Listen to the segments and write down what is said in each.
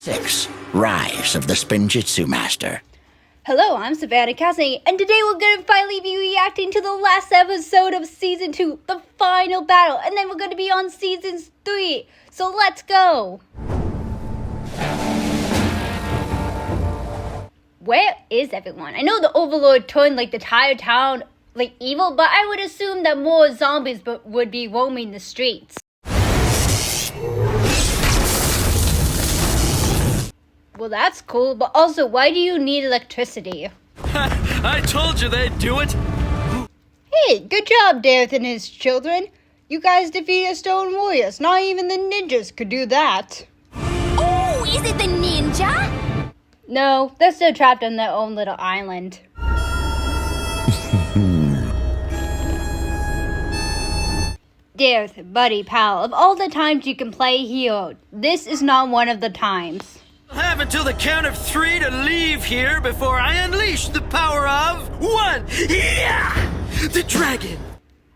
6. Rise of the Spinjitzu Master. Hello, I'm Savannah Cassidy, and today we're going to finally be reacting to the last episode of Season 2, the final battle, and then we're going to be on Season 3, so let's go! Where is everyone? I know the Overlord turned the entire town evil, but I would assume that more zombies would be roaming the streets. Well, that's cool, but also, why do you need electricity? I told you they'd do it! Hey, good job, Dareth and his children. You guys defeated stone warriors. Not even the ninjas could do that. Oh, is it the ninja? No, they're still trapped on their own little island. Dareth, buddy, pal, of all the times you can play hero, this is not one of the times. I'll have until the count of 3 to leave here before I unleash the power of 1! Yeah! The dragon!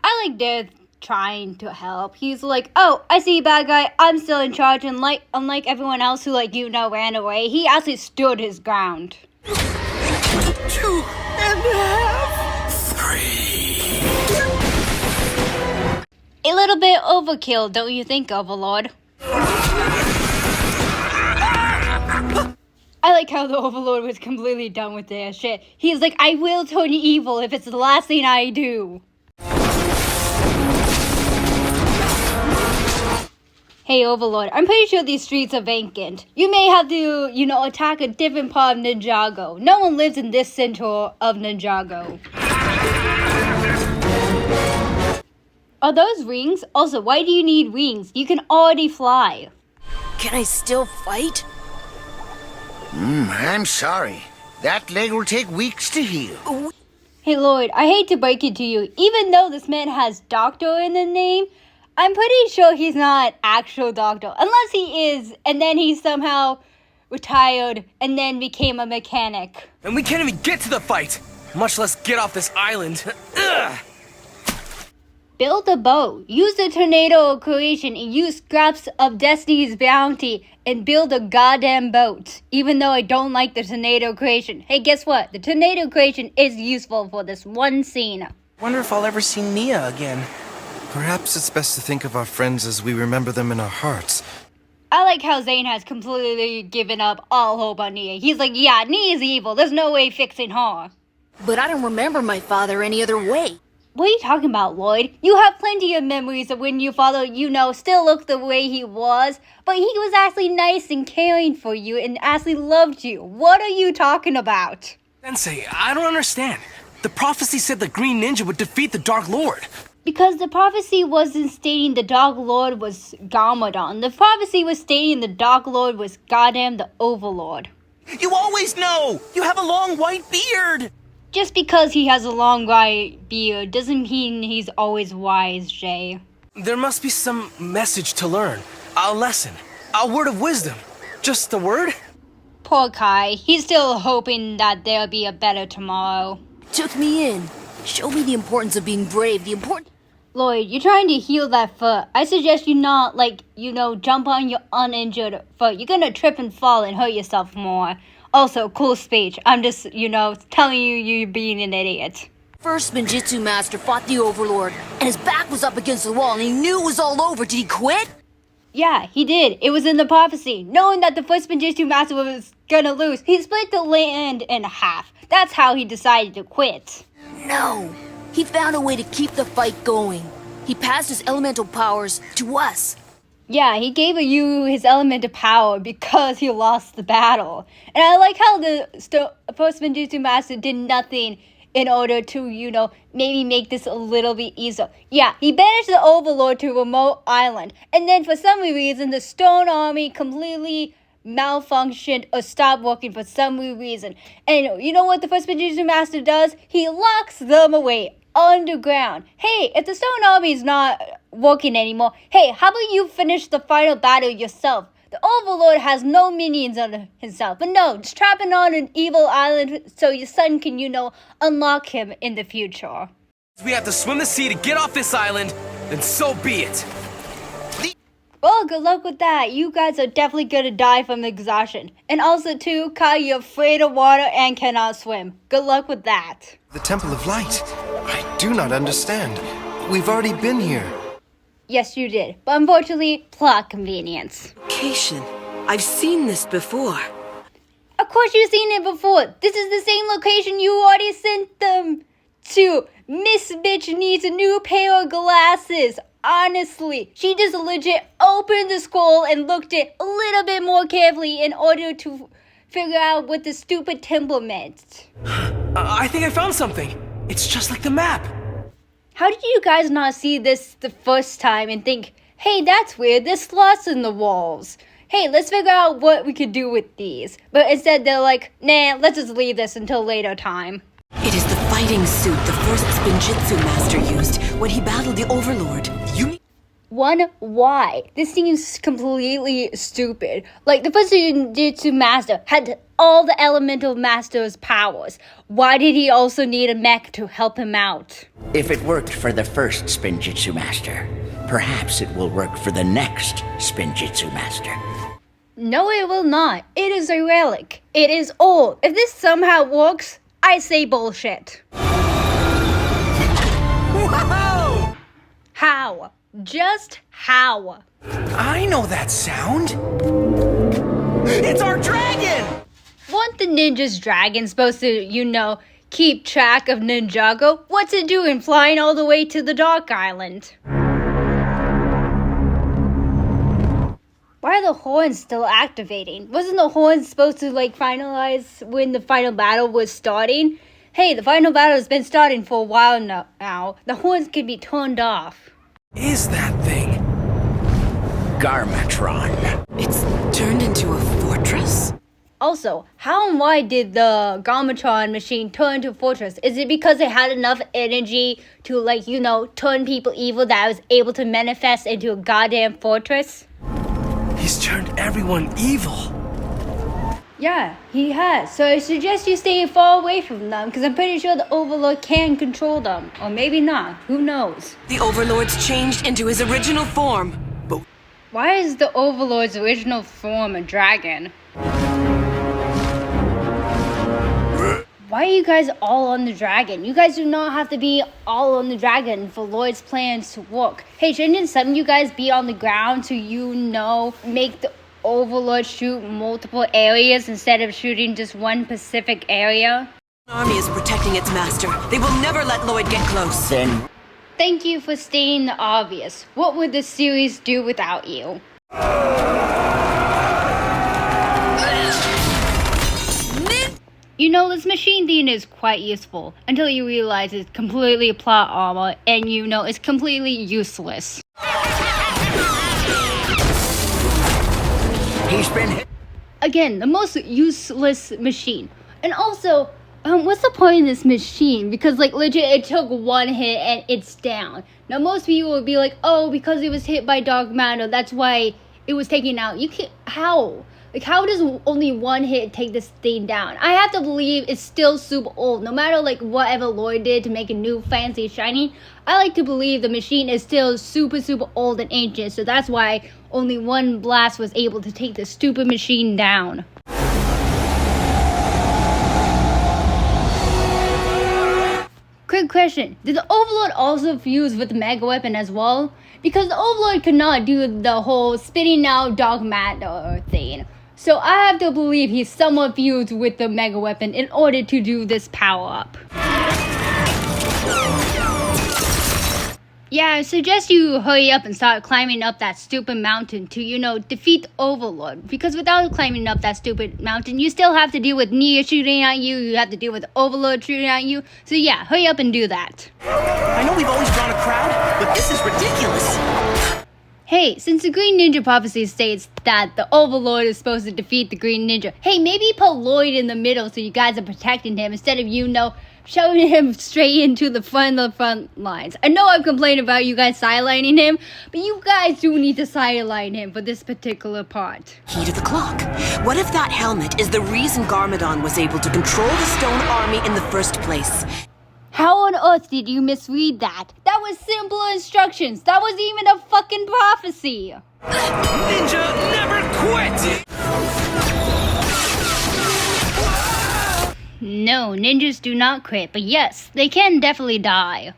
I like Dareth trying to help. He's like, oh, I see you, bad guy. I'm still in charge. And unlike everyone else who, ran away, he actually stood his ground. 2.5! 3! A little bit overkill, don't you think, Overlord? I like how the Overlord was completely done with their shit. He's like, I will turn evil if it's the last thing I do. Hey, Overlord, I'm pretty sure these streets are vacant. You may have to, attack a different part of Ninjago. No one lives in this center of Ninjago. Are those rings? Also, why do you need wings? You can already fly. Can I still fight? I'm sorry. That leg will take weeks to heal. Hey, Lloyd, I hate to break it to you. Even though this man has doctor in the name, I'm pretty sure he's not an actual doctor. Unless he is, and then he somehow retired and then became a mechanic. And we can't even get to the fight, much less get off this island. Ugh. Build a boat. Use the tornado creation and use scraps of Destiny's bounty and build a goddamn boat. Even though I don't like the tornado creation. Hey, guess what? The tornado creation is useful for this one scene. Wonder if I'll ever see Nia again. Perhaps it's best to think of our friends as we remember them in our hearts. I like how Zane has completely given up all hope on Nia. He's like, yeah, Nia's evil. There's no way fixing her. But I don't remember my father any other way. What are you talking about, Lloyd? You have plenty of memories of when your father, still looked the way he was, but he was actually nice and caring for you and actually loved you. What are you talking about? Sensei, I don't understand. The prophecy said the Green Ninja would defeat the Dark Lord. Because the prophecy wasn't stating the Dark Lord was Garmadon. The prophecy was stating the Dark Lord was goddamn the Overlord. You always know! You have a long white beard! Just because he has a long white beard doesn't mean he's always wise, Jay. There must be some message to learn. A lesson. A word of wisdom. Just a word? Poor Kai. He's still hoping that there'll be a better tomorrow. Took me in. Showed me the importance of being brave. Lloyd, you're trying to heal that foot. I suggest you not, jump on your uninjured foot. You're gonna trip and fall and hurt yourself more. Also, cool speech. I'm just, telling you you're being an idiot. First Spinjitzu Master fought the Overlord, and his back was up against the wall, and he knew it was all over. Did he quit? Yeah, he did. It was in the prophecy. Knowing that the first Spinjitzu Master was gonna lose, he split the land in half. That's how he decided to quit. No. He found a way to keep the fight going. He passed his elemental powers to us. Yeah, he gave you his element of power because he lost the battle. And I like how the first Spinjitzu Master did nothing in order to, maybe make this a little bit easier. Yeah, he banished the Overlord to a remote island. And then for some reason, the Stone Army completely malfunctioned or stopped working for some reason. And you know what the first Spinjitzu Master does? He locks them away underground. Hey, if the Stone Army is not working anymore, hey, how about you finish the final battle yourself? The Overlord has no minions on himself, but no, just trap him on an evil island so your son can, unlock him in the future. We have to swim the sea to get off this island, then so be it. Well, good luck with that. You guys are definitely gonna die from exhaustion. And also, too, Kai, you're afraid of water and cannot swim. Good luck with that. The Temple of Light. I do not understand. We've already been here. Yes, you did. But unfortunately, plot convenience. Location. I've seen this before. Of course you've seen it before. This is the same location you already sent them to. Miss Bitch needs a new pair of glasses. Honestly, she just legit opened the scroll and looked it a little bit more carefully in order to figure out what the stupid temple meant. I think I found something. It's just like the map. How did you guys not see this the first time and think, hey, that's weird, there's slots in the walls. Hey, let's figure out what we could do with these. But instead they're like, nah, let's just leave this until later time. It is the fighting suit the first Spinjitzu master used when he battled the Overlord. Why? This seems completely stupid. Like, the first Spinjitzu master had all the elemental master's powers. Why did he also need a mech to help him out? If it worked for the first Spinjitzu Master, perhaps it will work for the next Spinjitzu Master. No, it will not. It is a relic. It is old. If this somehow works, I say bullshit. Whoa! How? Just how? I know that sound. It's our dragon! Weren't the ninja's dragon supposed to, keep track of Ninjago? What's it doing flying all the way to the Dark Island? Why are the horns still activating? Wasn't the horns supposed to finalize when the final battle was starting? Hey, the final battle has been starting for a while now. The horns can be turned off. Is that thing? Garmatron. It's turned into a fortress? Also, how and why did the Garmatron machine turn into a fortress? Is it because it had enough energy to, turn people evil that it was able to manifest into a goddamn fortress? He's turned everyone evil. Yeah, he has. So I suggest you stay far away from them, because I'm pretty sure the Overlord can control them. Or maybe not. Who knows? The Overlord's changed into his original form. But Why is the Overlord's original form a dragon? Why are you guys all on the dragon? You guys do not have to be all on the dragon for Lloyd's plans to work. Hey, shouldn't some of you guys be on the ground to, make the Overlord shoot multiple areas instead of shooting just one specific area? The army is protecting its master. They will never let Lloyd get close. Then Thank you for stating the obvious. What would this series do without you? This machine thing is quite useful until you realize it's completely plot armor and it's completely useless. he's been hit. Again, the most useless machine. And also, what's the point of this machine? Because legit, it took one hit and it's down. Now most people would be like, oh, because it was hit by dark matter, that's why it was taken out. You can't, how? How does only one hit take this thing down? I have to believe it's still super old. No matter whatever Lloyd did to make a new fancy shiny, I like to believe the machine is still super old and ancient. So that's why only one blast was able to take the stupid machine down. Quick question, did the Overlord also fuse with the Mega Weapon as well? Because the Overlord could not do the whole spitting out dark matter thing. So I have to believe he's somewhat fused with the Mega Weapon in order to do this power-up. Yeah, I suggest you hurry up and start climbing up that stupid mountain to, defeat the Overlord. Because without climbing up that stupid mountain, you still have to deal with Nia shooting at you, you have to deal with the Overlord shooting at you. So yeah, hurry up and do that. I know we've always drawn a crowd, but this is ridiculous. Hey, since the Green Ninja prophecy states that the Overlord is supposed to defeat the Green Ninja, hey, maybe put Lloyd in the middle so you guys are protecting him instead of, shoving him straight into the front lines. I know I've complained about you guys sidelining him, but you guys do need to sideline him for this particular part. Key to the clock. What if that helmet is the reason Garmadon was able to control the Stone Army in the first place? How on earth did you misread that? That That was simple instructions. That wasn't even a fucking prophecy. Ninja never quit! No, ninjas do not quit, but yes, they can definitely die.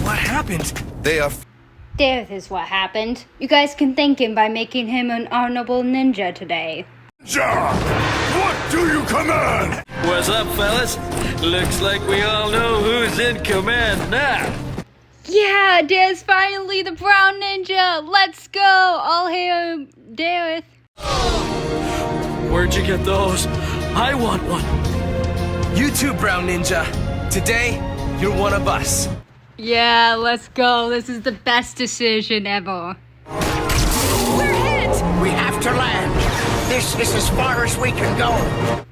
What happened? They are. Death is what happened. You guys can thank him by making him an honorable ninja today. Ja, what do you command? What's up, fellas? Looks like we all know who's in command now. Yeah, there's finally the brown ninja. Let's go. All hail Dareth. Where'd you get those? I want one. You too, Brown Ninja. Today, you're one of us. Yeah, let's go. This is the best decision ever. We have to land. This is as far as we can go.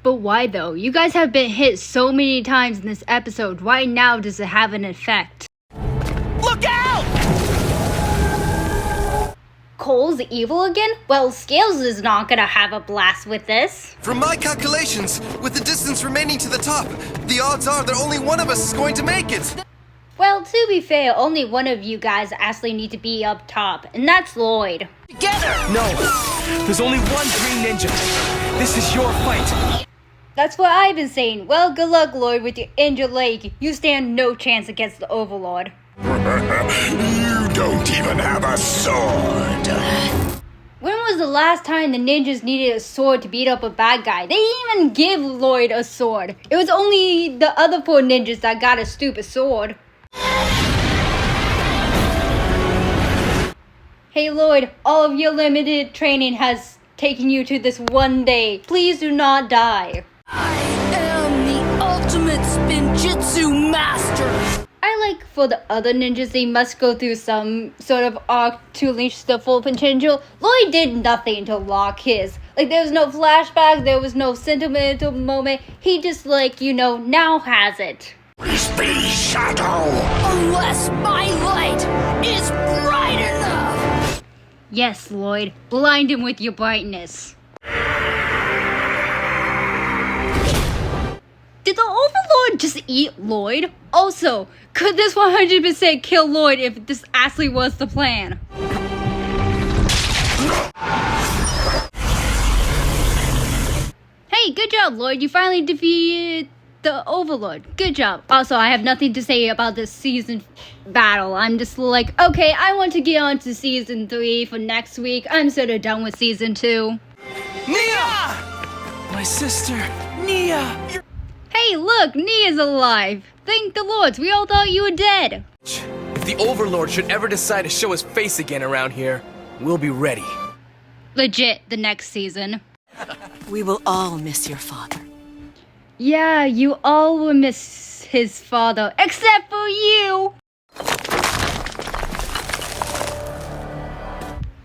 But why though? You guys have been hit so many times in this episode. Why now does it have an effect? Look out! Cole's evil again? Well, Scales is not gonna have a blast with this. From my calculations, with the distance remaining to the top, the odds are that only one of us is going to make it. Well, to be fair, only one of you guys actually need to be up top, and that's Lloyd. Together! No, there's only one Green Ninja. This is your fight. That's what I've been saying. Well, good luck, Lloyd, with your injured leg. You stand no chance against the Overlord. You don't even have a sword. When was the last time the ninjas needed a sword to beat up a bad guy? They didn't even give Lloyd a sword. It was only the other 4 ninjas that got a stupid sword. Hey Lloyd, all of your limited training has taken you to this one day. Please do not die. I am the ultimate Spinjitzu master! I like for the other ninjas, they must go through some sort of arc to reach the full potential. Lloyd did nothing to lock his. Like, there was no flashback, there was no sentimental moment. He just, like, now has it. Please be shadow. Unless my light is bright enough! Yes, Lloyd, blind him with your brightness. Did the Overlord just eat Lloyd? Also, could this 100% kill Lloyd if this actually was the plan? Hey, good job, Lloyd. You finally defeated the Overlord. Good job. Also, I have nothing to say about this season battle. I'm just like, okay, I want to get on to season 3 for next week. I'm sort of done with season 2. Nia! My sister, Nia! Hey, look, Nia's alive. Thank the lords, we all thought you were dead. If the Overlord should ever decide to show his face again around here, we'll be ready. Legit, the next season. We will all miss your father. Yeah, you all will miss his father, except for you!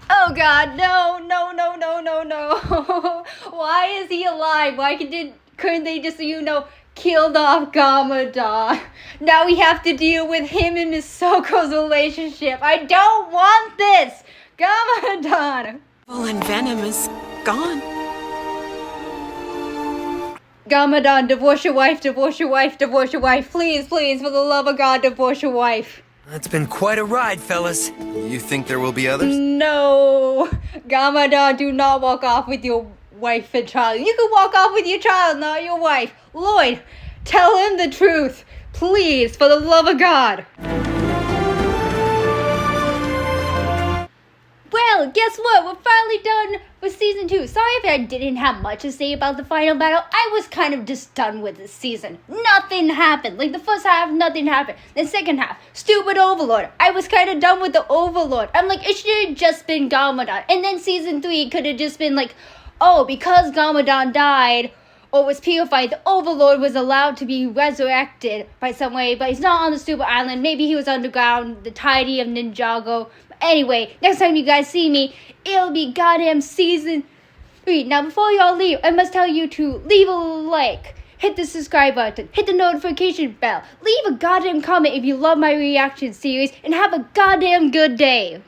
Oh god, no. Why is he alive? Why couldn't they just, killed off Gamadon? Now we have to deal with him and Misoko's relationship. I don't want this! Gamadon! Well, and Venom is gone. Gamadon, divorce your wife, divorce your wife, divorce your wife. Please, please, for the love of God, divorce your wife. It's been quite a ride, fellas. You think there will be others? No! Gamadon, do not walk off with your wife and child. You can walk off with your child, not your wife. Lloyd, tell him the truth. Please, for the love of God. Well, guess what? We're finally done with season 2. Sorry if I didn't have much to say about the final battle. I was kind of just done with this season. Nothing happened. Like the first half, nothing happened. The second half, stupid Overlord. I was kind of done with the Overlord. I'm like, it should have just been Gamadon. And then season 3 could have just been like, oh, because Gamadon died or was purified, the Overlord was allowed to be resurrected by some way, but he's not on the stupid island. Maybe he was underground, the tidy of Ninjago. Anyway, next time you guys see me, it'll be goddamn season 3. Now, before y'all leave, I must tell you to leave a like, hit the subscribe button, hit the notification bell, leave a goddamn comment if you love my reaction series, and have a goddamn good day.